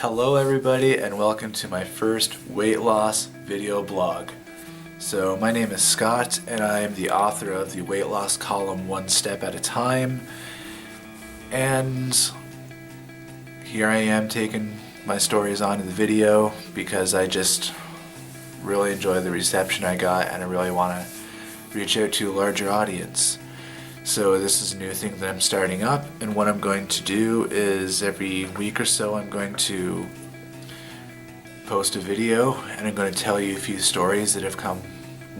Hello everybody and welcome to my first weight loss video blog. So my name is Scott and I am the author of the weight loss column One Step at a Time, and here I am taking my stories onto the video because I just really enjoy the reception I got and I really want to reach out to a larger audience. So this is a new thing that I'm starting up, and what I'm going to do is every week or so I'm going to post a video and I'm going to tell you a few stories that have come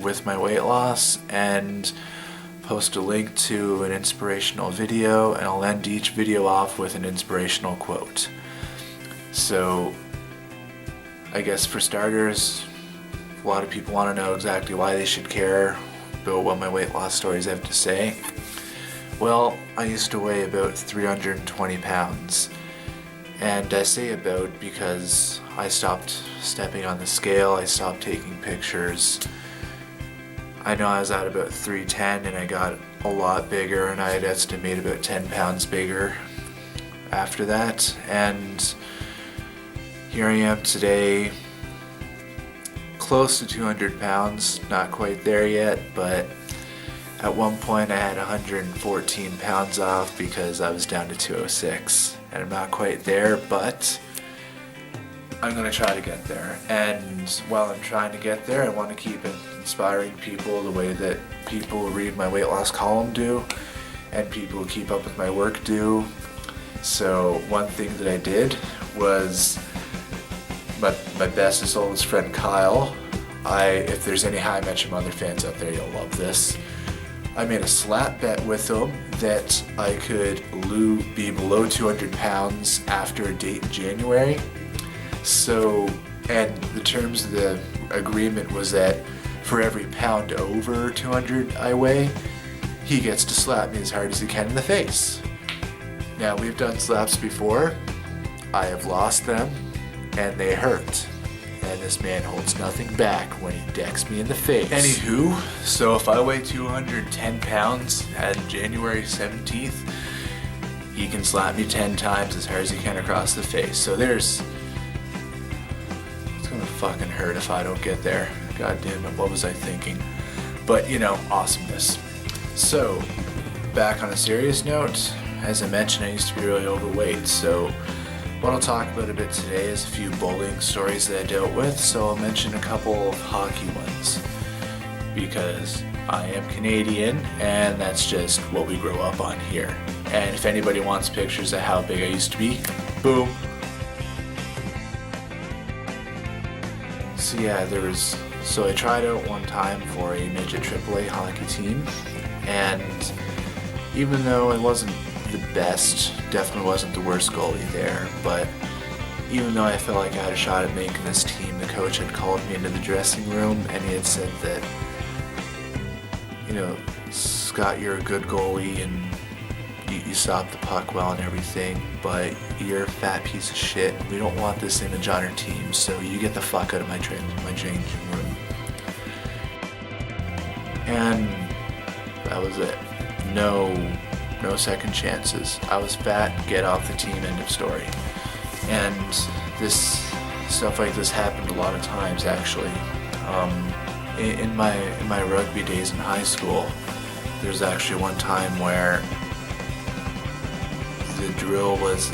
with my weight loss and post a link to an inspirational video, and I'll end each video off with an inspirational quote. So I guess for starters, a lot of people want to know exactly why they should care about what my weight loss stories have to say. Well, I used to weigh about 320 pounds, and I say about because I stopped stepping on the scale, I stopped taking pictures. I know I was at about 310 and I got a lot bigger, and I'd estimate about 10 pounds bigger after that, and here I am today, close to 200 pounds, not quite there yet, but at one point I had 114 pounds off because I was down to 206, and I'm not quite there, but I'm going to try to get there. And while I'm trying to get there, I want to keep inspiring people the way that people who read my weight loss column do and people who keep up with my work do. So one thing that I did was my bestest, oldest friend Kyle, if there's any How I Met Your Mother fans out there, you'll love this. I made a slap bet with him that I could be below 200 pounds after a date in January. So, and the terms of the agreement was that for every pound over 200 I weigh, he gets to slap me as hard as he can in the face. Now, we've done slaps before. I have lost them, and they hurt. And this man holds nothing back when he decks me in the face. Anywho, so if I weigh 210 pounds at January 17th, he can slap me 10 times as hard as he can across the face. So it's gonna fucking hurt if I don't get there. God damn it, what was I thinking? But you know, awesomeness. So, back on a serious note, as I mentioned, I used to be really overweight, so what I'll talk about a bit today is a few bowling stories that I dealt with, so I'll mention a couple of hockey ones, because I am Canadian and that's just what we grow up on here. And if anybody wants pictures of how big I used to be, boom. So yeah, I tried out one time for a midget AAA hockey team, and even though I wasn't the best, definitely wasn't the worst goalie there, but even though I felt like I had a shot at making this team, the coach had called me into the dressing room and he had said that, you know, Scott, you're a good goalie and you stop the puck well and everything, but you're a fat piece of shit. We don't want this image on our team, so you get the fuck out of my changing room. And that was it. No second chances. I was fat, get off the team, end of story. And stuff like this happened a lot of times, actually. In my rugby days in high school, there's actually one time where the drill was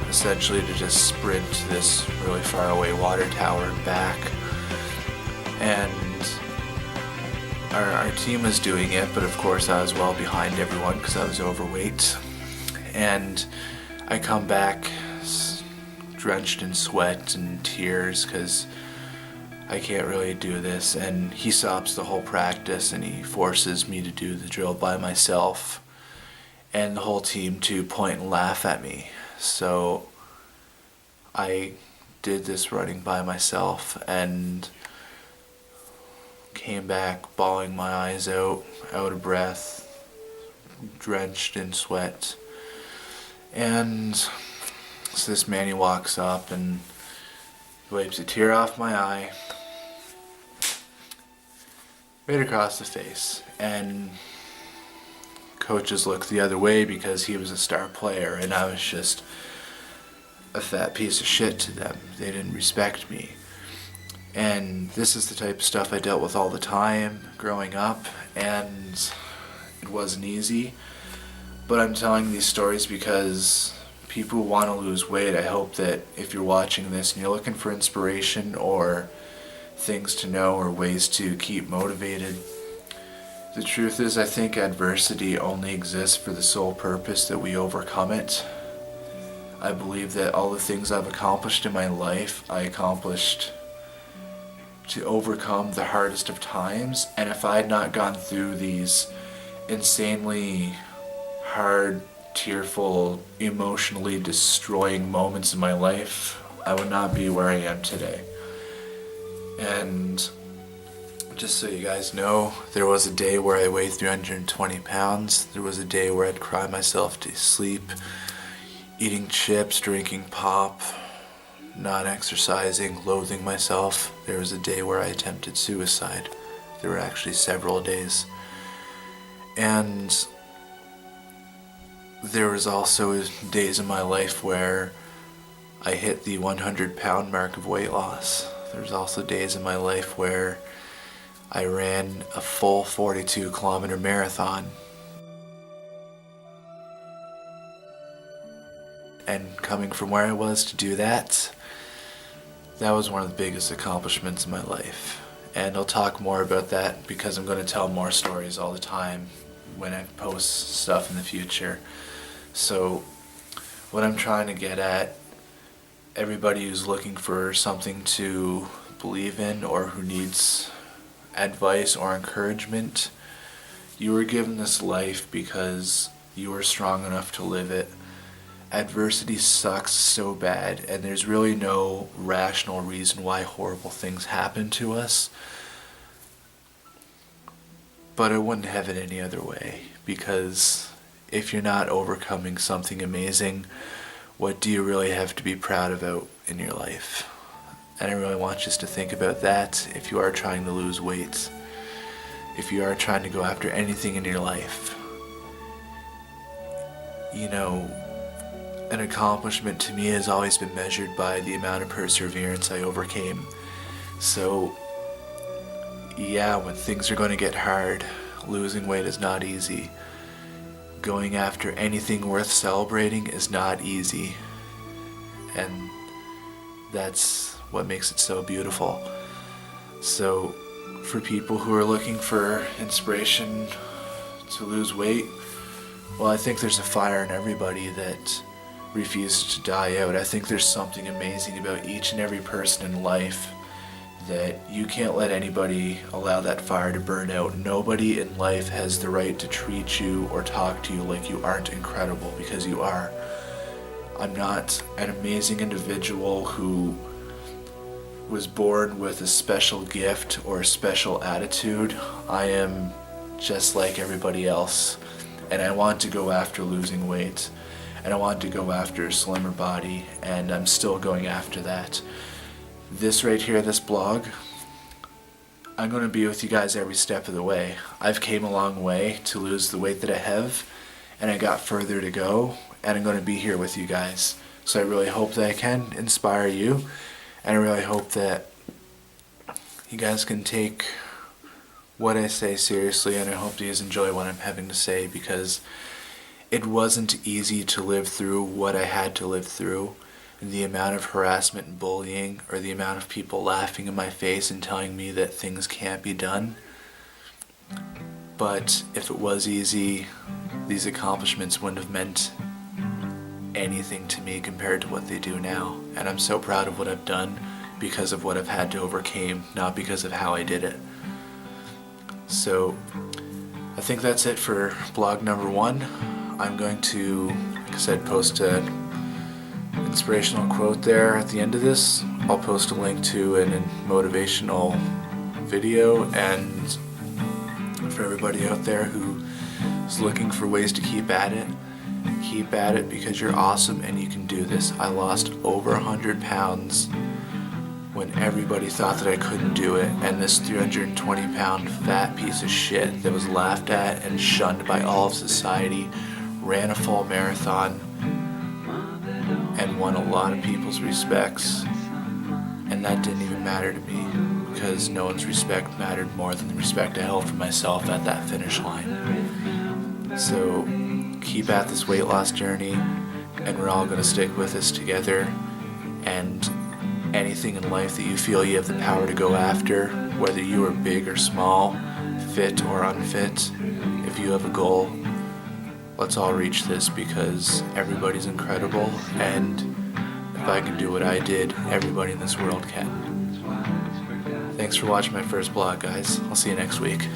essentially to just sprint to this really far away water tower and back. And our team was doing it, but of course I was well behind everyone because I was overweight. And I come back drenched in sweat and tears because I can't really do this. And he stops the whole practice and he forces me to do the drill by myself, and the whole team to point and laugh at me. So I did this running by myself and came back bawling my eyes out of breath, drenched in sweat. And so this man, he walks up and wipes a tear off my eye, right across the face. And coaches looked the other way because he was a star player, and I was just a fat piece of shit to them. They didn't respect me. And this is the type of stuff I dealt with all the time growing up, and it wasn't easy. But I'm telling these stories because people who want to lose weight, I hope that if you're watching this and you're looking for inspiration or things to know or ways to keep motivated, the truth is I think adversity only exists for the sole purpose that we overcome it. I believe that all the things I've accomplished in my life, I accomplished to overcome the hardest of times, and if I had not gone through these insanely hard, tearful, emotionally destroying moments in my life, I would not be where I am today. And just so you guys know, there was a day where I weighed 320 pounds. There was a day where I'd cry myself to sleep, eating chips, drinking pop, not exercising, loathing myself. There was a day where I attempted suicide. There were actually several days. And there was also days in my life where I hit the 100-pound mark of weight loss. There's also days in my life where I ran a full 42-kilometer marathon. And coming from where I was to do that, that was one of the biggest accomplishments in my life. And I'll talk more about that because I'm going to tell more stories all the time when I post stuff in the future. So what I'm trying to get at, everybody who's looking for something to believe in or who needs advice or encouragement, you were given this life because you were strong enough to live it. Adversity sucks so bad, and there's really no rational reason why horrible things happen to us. But I wouldn't have it any other way, because if you're not overcoming something amazing, what do you really have to be proud about in your life? And I really want you to think about that if you are trying to lose weight, if you are trying to go after anything in your life. You know, an accomplishment to me has always been measured by the amount of perseverance I overcame. So, yeah, when things are going to get hard, losing weight is not easy. Going after anything worth celebrating is not easy. And that's what makes it so beautiful. So, for people who are looking for inspiration to lose weight, well, I think there's a fire in everybody that refuses to die out. I think there's something amazing about each and every person in life that you can't let anybody allow that fire to burn out. Nobody in life has the right to treat you or talk to you like you aren't incredible, because you are. I'm not an amazing individual who was born with a special gift or a special attitude. I am just like everybody else, and I want to go after losing weight. And I wanted to go after a slimmer body, and I'm still going after that. This right here, this blog, I'm going to be with you guys every step of the way. I've came a long way to lose the weight that I have, and I got further to go, and I'm going to be here with you guys. So I really hope that I can inspire you, and I really hope that you guys can take what I say seriously, and I hope you guys enjoy what I'm having to say, because it wasn't easy to live through what I had to live through. The amount of harassment and bullying, or the amount of people laughing in my face and telling me that things can't be done. But if it was easy, these accomplishments wouldn't have meant anything to me compared to what they do now. And I'm so proud of what I've done because of what I've had to overcome, not because of how I did it. So I think that's it for blog number 1. I'm going to, like I said, post an inspirational quote there at the end of this. I'll post a link to a motivational video, and for everybody out there who is looking for ways to keep at it because you're awesome and you can do this. I lost over 100 pounds when everybody thought that I couldn't do it, and this 320-pound fat piece of shit that was laughed at and shunned by all of society ran a full marathon, and won a lot of people's respects, and that didn't even matter to me because no one's respect mattered more than the respect I held for myself at that finish line. So keep at this weight loss journey, and we're all going to stick with this together. And anything in life that you feel you have the power to go after, whether you are big or small, fit or unfit, if you have a goal, let's all reach this, because everybody's incredible, and if I can do what I did, everybody in this world can. Thanks for watching my first vlog, guys. I'll see you next week.